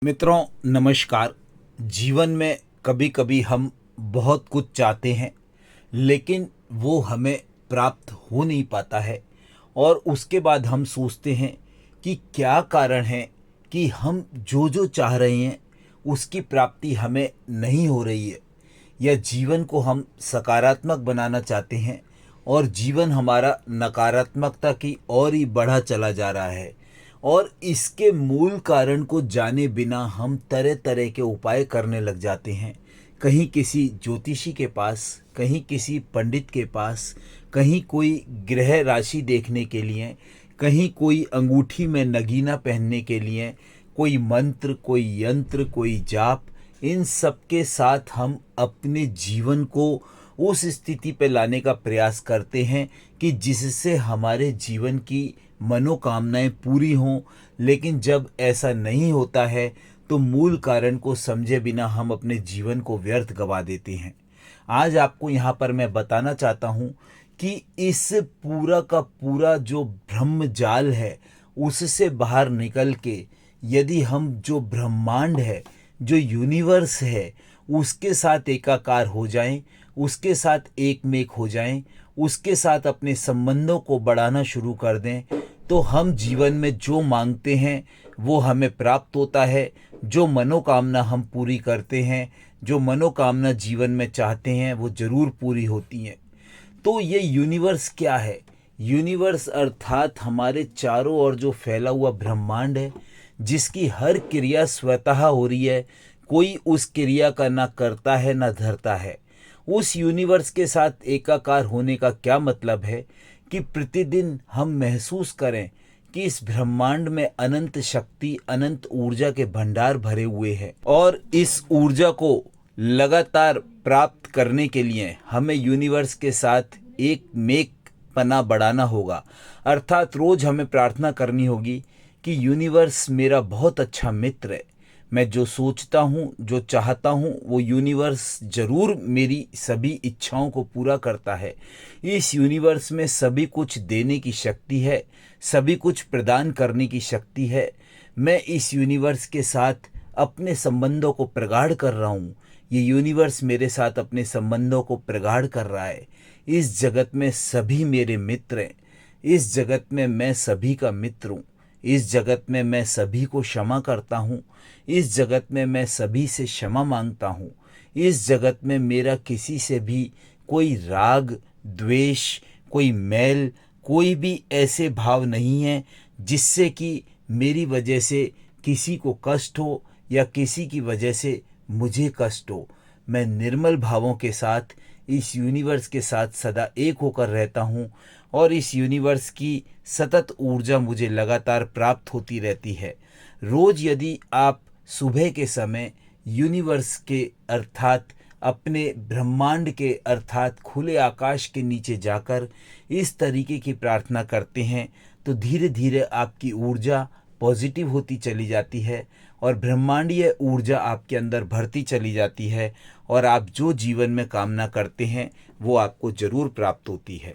मित्रों नमस्कार। जीवन में कभी कभी हम बहुत कुछ चाहते हैं, लेकिन वो हमें प्राप्त हो नहीं पाता है। और उसके बाद हम सोचते हैं कि क्या कारण है कि हम जो जो चाह रहे हैं उसकी प्राप्ति हमें नहीं हो रही है। या जीवन को हम सकारात्मक बनाना चाहते हैं और जीवन हमारा नकारात्मकता की ओर ही बढ़ा चला जा रहा है। और इसके मूल कारण को जाने बिना हम तरह तरह के उपाय करने लग जाते हैं। कहीं किसी ज्योतिषी के पास, कहीं किसी पंडित के पास, कहीं कोई ग्रह राशि देखने के लिए, कहीं कोई अंगूठी में नगीना पहनने के लिए, कोई मंत्र, कोई यंत्र, कोई जाप। इन सब के साथ हम अपने जीवन को उस स्थिति पे लाने का प्रयास करते हैं कि जिससे हमारे जीवन की मनोकामनाएं पूरी हों। लेकिन जब ऐसा नहीं होता है तो मूल कारण को समझे बिना हम अपने जीवन को व्यर्थ गवा देते हैं। आज आपको यहाँ पर मैं बताना चाहता हूँ कि इस पूरा का पूरा जो ब्रह्म जाल है उससे बाहर निकल के यदि हम जो ब्रह्मांड है, जो यूनिवर्स है, उसके साथ एकाकार हो जाएं, उसके साथ एक मेक हो जाएं, उसके साथ अपने संबंधों को बढ़ाना शुरू कर दें, तो हम जीवन में जो मांगते हैं वो हमें प्राप्त होता है। जो मनोकामना हम पूरी करते हैं, जो मनोकामना जीवन में चाहते हैं, वो ज़रूर पूरी होती हैं। तो ये यूनिवर्स क्या है? यूनिवर्स अर्थात हमारे चारों ओर जो फैला हुआ ब्रह्मांड है, जिसकी हर क्रिया स्वतः हो रही है। कोई उस क्रिया का ना करता है ना धरता है। उस यूनिवर्स के साथ एकाकार होने का क्या मतलब है कि प्रतिदिन हम महसूस करें कि इस ब्रह्मांड में अनंत शक्ति, अनंत ऊर्जा के भंडार भरे हुए हैं। और इस ऊर्जा को लगातार प्राप्त करने के लिए हमें यूनिवर्स के साथ एक मेक पना बढ़ाना होगा। अर्थात रोज हमें प्रार्थना करनी होगी कि यूनिवर्स मेरा बहुत अच्छा मित्र है। मैं जो सोचता हूँ, जो चाहता हूँ, वो यूनिवर्स ज़रूर मेरी सभी इच्छाओं को पूरा करता है। इस यूनिवर्स में सभी कुछ देने की शक्ति है, सभी कुछ प्रदान करने की शक्ति है। मैं इस यूनिवर्स के साथ अपने संबंधों को प्रगाढ़ कर रहा हूँ। ये यूनिवर्स मेरे साथ अपने संबंधों को प्रगाढ़ कर रहा है। इस जगत में सभी मेरे मित्र हैं। इस जगत में मैं सभी का मित्र हूँ। इस जगत में मैं सभी को क्षमा करता हूँ। इस जगत में मैं सभी से क्षमा मांगता हूँ। इस जगत में मेरा किसी से भी कोई राग, द्वेष, कोई मैल, कोई भी ऐसे भाव नहीं है जिससे कि मेरी वजह से किसी को कष्ट हो या किसी की वजह से मुझे कष्ट हो। मैं निर्मल भावों के साथ इस यूनिवर्स के साथ सदा एक होकर रहता हूँ और इस यूनिवर्स की सतत ऊर्जा मुझे लगातार प्राप्त होती रहती है। रोज यदि आप सुबह के समय यूनिवर्स के अर्थात अपने ब्रह्मांड के अर्थात खुले आकाश के नीचे जाकर इस तरीके की प्रार्थना करते हैं तो धीरे धीरे आपकी ऊर्जा पॉजिटिव होती चली जाती है और ब्रह्मांडीय ऊर्जा आपके अंदर भरती चली जाती है और आप जो जीवन में कामना करते हैं वो आपको ज़रूर प्राप्त होती है।